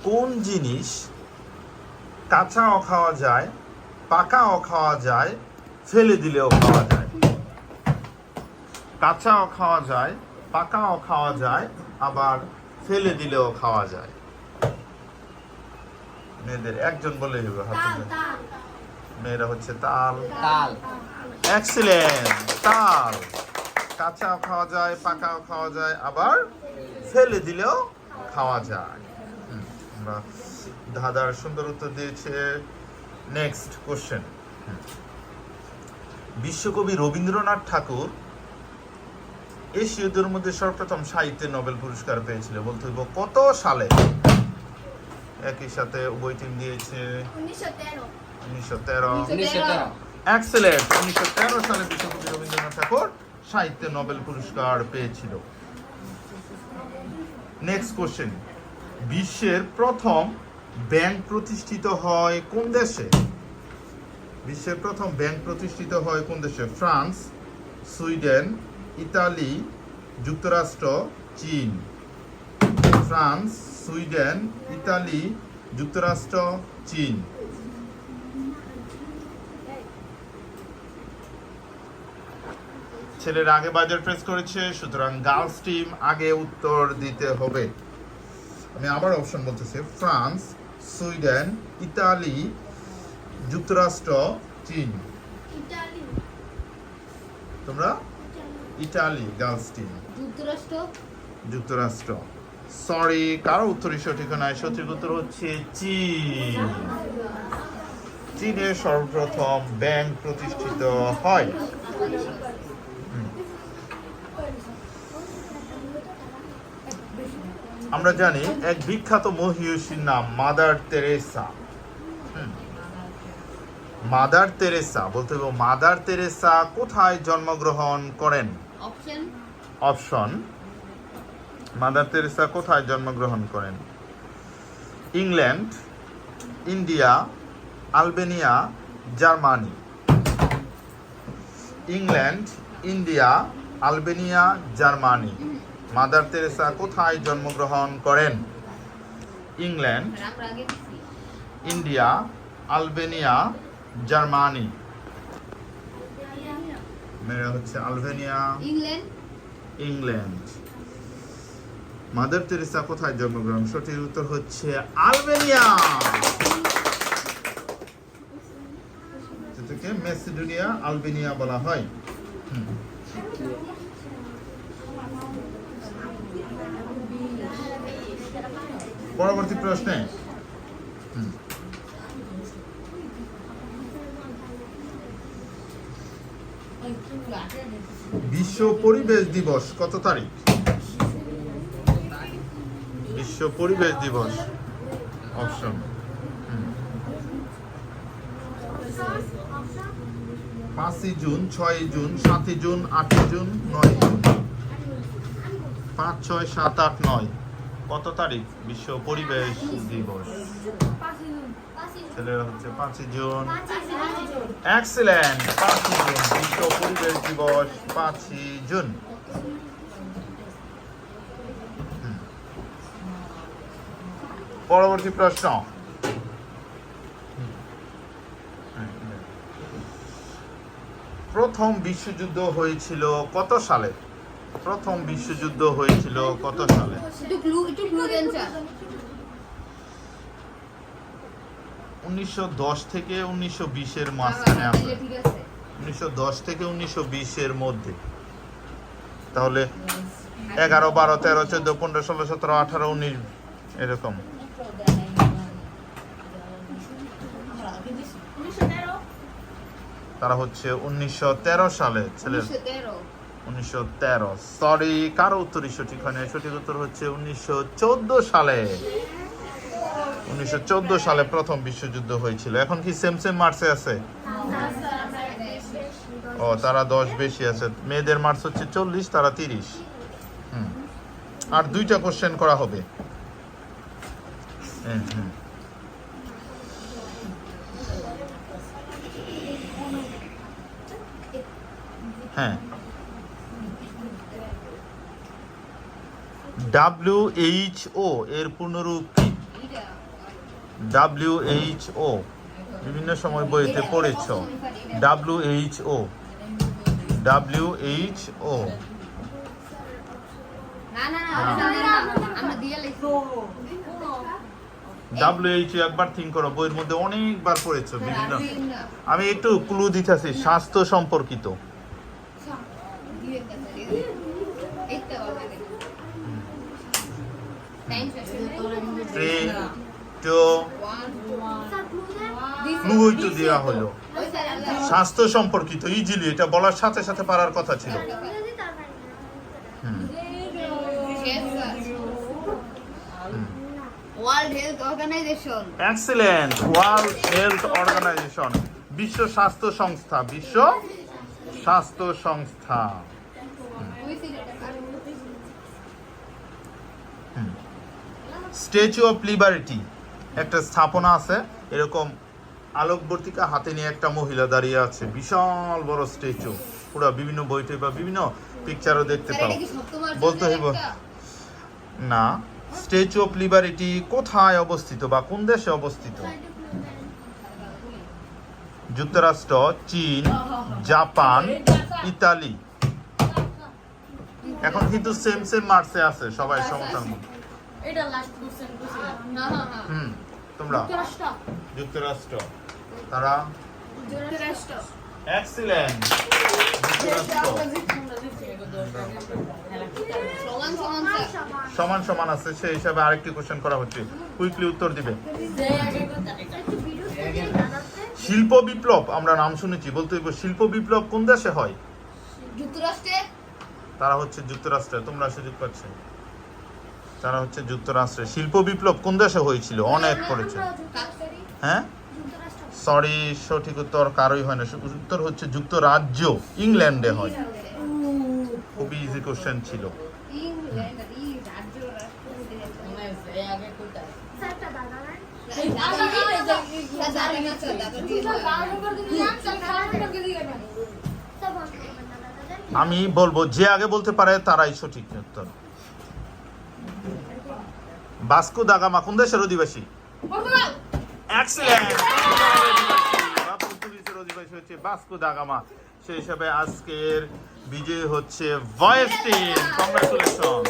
কোন জিনিস কাঁচাও খাওয়া যায়, পাকাও খাওয়া যায়, ফেলে দিলেও খাওয়া যায়? কাঁচাও খাওয়া যায়, পাকাও খাওয়া যায়, আবার ফেলে দিলেও খাওয়া যায়। মেয়েদের একজন বলে হবে হাতে। মেয়েরা হচ্ছে তাল। তাল। এক্সিলেন্ট, তাল। কাঁচাও খাওয়া যায়, পাকাও খাওয়া যায়, আবার ফেলে দিলেও খাওয়া যায়। আমরা ধাঁধার সুন্দর উত্তর দিয়েছে। Next question. বিশ্বকবি রবীন্দ্রনাথ ঠাকুর এশীয়দের মধ্যে সর্বপ্রথম সাহিত্যে নোবেল পুরস্কার পেয়েছিল, বলতে হইব কত সালে? একই সাথে উভয় টিম দিয়েছে 1913। এক্সেলেন্ট, 1913 সালে বিশ্বকবি রবীন্দ্রনাথ ঠাকুর সাহিত্যে নোবেল পুরস্কার পেয়েছিল। Next question. বিশ্বের প্রথম ব্যাংক প্রতিষ্ঠিত হয় কোন দেশে? বিশ্বের প্রথম ব্যাংক প্রতিষ্ঠিত হয় কোন দেশে? ফ্রান্স, সুইডেন, ইতালি, যুক্তরাষ্ট্র, চীন। ফ্রান্স, সুইডেন, ইতালি, যুক্তরাষ্ট্র, চীন। ছেলেরা আগে বাজার প্রেস করেছে, সুতরাং গার্লস টিম আগে উত্তর দিতে হবে। আমি আবার অপশন বলতেছি, ফ্রান্স, সুইডেন, ইতালি, যুক্তরাষ্ট্র, চীন। তোমরা ইতালি, গার্লস টিম। যুক্তরাষ্ট্র। সরি, কারো উত্তরই সঠিক নয়। সঠিক উত্তর হচ্ছে চীন। চীনে সর্বপ্রথম ব্যাংক প্রতিষ্ঠিত হয়। আমরা জানি এক বিখ্যাত মহিষীর নাম মাদার তেরেসা। মাদার তেরেসা, বলতে হবে মাদার তেরেসা কোথায় জন্মগ্রহণ করেন? অপশন, মাদার তেরেসা কোথায় জন্মগ্রহণ করেন? England, India, Albania, Germany. England, India, Albania, Germany. Mother Teresa কোথায় জন্মগ্রহণ করেন? England, India, Albania, Germany. মেয়েরা হচ্ছে আলবেনিয়া, ইংল্যান্ড। মাদার তেরেসা কোথায় জন্মগ্রহণ? সঠিক উত্তর হচ্ছে আলবেনিয়া। যেটাকে মেসিডোনিয়া, আলবেনিয়া বলা হয়। পরবর্তী প্রশ্নে বিশ্ব পরিবেশ দিবস কত তারিখ? বিশ্ব পরিবেশ দিবস option, 5 June, 6 June, 7 June, 8 June, 9 June. 5, 6, 7, 8, 9 কত তারিখ বিশ্ব পরিবেশ দিবস? ছেলেরা হচ্ছে 5 জুন। এক্সিলেন্ট, 5 জুন বিশ্ব পরিবেশ দিবস, 5 জুন। পরবর্তী প্রশ্ন। প্রথম বিশ্বযুদ্ধ হয়েছিল কত সালে? প্রথম বিশ্বযুদ্ধ হয়েছিল কত সালে? 1910 থেকে 1920 এর মাঝখানে আছে। 1910 থেকে 1920 এর মধ্যে। তাহলে 11, 12, 13, 14, 15, 16, 17, 18, 19 এরকম। তারা হচ্ছে 1913 সালে। ছেলে 1913। সরি, কারো উত্তরই সঠিক হয় না। সঠিক উত্তর হচ্ছে 1914 সালে। 1914 সালে প্রথম বিশ্বযুদ্ধ হয়েছিল। এখন কি সেম সেম মার্কসে আছে? ও, তারা 10 বেশি আছে। মেয়েদের মার্কস হচ্ছে 40, তারা 30। আর 2টা কোশ্চেন করা হবে। হ্যাঁ, WHO এর পূর্ণরূপ কি? WHO বিভিন্ন সময় বইতে পড়েছো। WHO WHO একবার থিঙ্ক করো, বইয়ের মধ্যে অনেকবার পড়েছো বিভিন্ন। আমি একটু ক্লু দিতেছি, স্বাস্থ্য সম্পর্কিত। 3, 2 ক্লু একটু দেওয়া হলো, স্বাস্থ্য সম্পর্কিত। ইজিলি এটা বলার সাথে সাথে পারার কথা ছিল। World health organization. Excellent, world health organization, বিশ্ব স্বাস্থ্য সংস্থা, বিশ্ব স্বাস্থ্য সংস্থা। স্ট্যাচু অফ লিবার্টি একটা স্থাপনা আছে, এরকম আলোকবর্তিকা হাতে নিয়ে একটা মহিলা দাঁড়িয়ে আছে, বিশাল বড় স্ট্যাচু, পুরো বিভিন্ন বইতে বা বিভিন্ন পিকচারও দেখতে পাও। বলতে হইব না, স্ট্যাচু অফ লিবার্টি কোথায় অবস্থিত বা কোন দেশে অবস্থিত? যুক্তরাষ্ট্র, চীন, জাপান, ইতালি। এখন কিন্তু সেম সেম মার্কসে আছে সবাই সমতার মধ্যে। এটা লাস্ট কোশ্চেন বুঝছিলাম। তোমরা যুক্তরাষ্ট্র, তারা যুক্তরাষ্ট্র। এক্সিলেন্ট, যুক্তরাষ্ট্র। সমান সমান আছে, সেই হিসাবে আরেকটি কোশ্চেন করা হচ্ছে, কুইকলি উত্তর দিবে। শিল্প বিপ্লব আমরা নাম শুনেছি, বলতে হইব শিল্প বিপ্লব কোন দেশে হয়? যুক্তরাষ্ট্রে। তারা হচ্ছে যুক্তরাষ্ট্রে। তোমরা সুযোগ পাচ্ছ, তারা হচ্ছে যুক্তরাষ্ট্রে। শিল্প বিপ্লব কোন দেশে হয়েছিল? অনেক পড়েছে। হ্যাঁ, সরি, সঠিক উত্তর কারোই হয় না, উত্তর হচ্ছে যুক্তরাজ্য, ইংল্যান্ডে হয়। খুবই ইজি কোশ্চেন ছিল। আমি বলবো যে আগে বলতে পারে তারাই সঠিক উত্তর। ভাস্কো দা গামা কোন দেশের অধিবাসী? এক্সিলেন্ট, পর্তুগিজের অধিবাসী হচ্ছে ভাস্কো দা গামা। সেই হিসাবে আজকের বিজয়ী হচ্ছে ভয়েস টিম। কংগ্রাচুলেশন।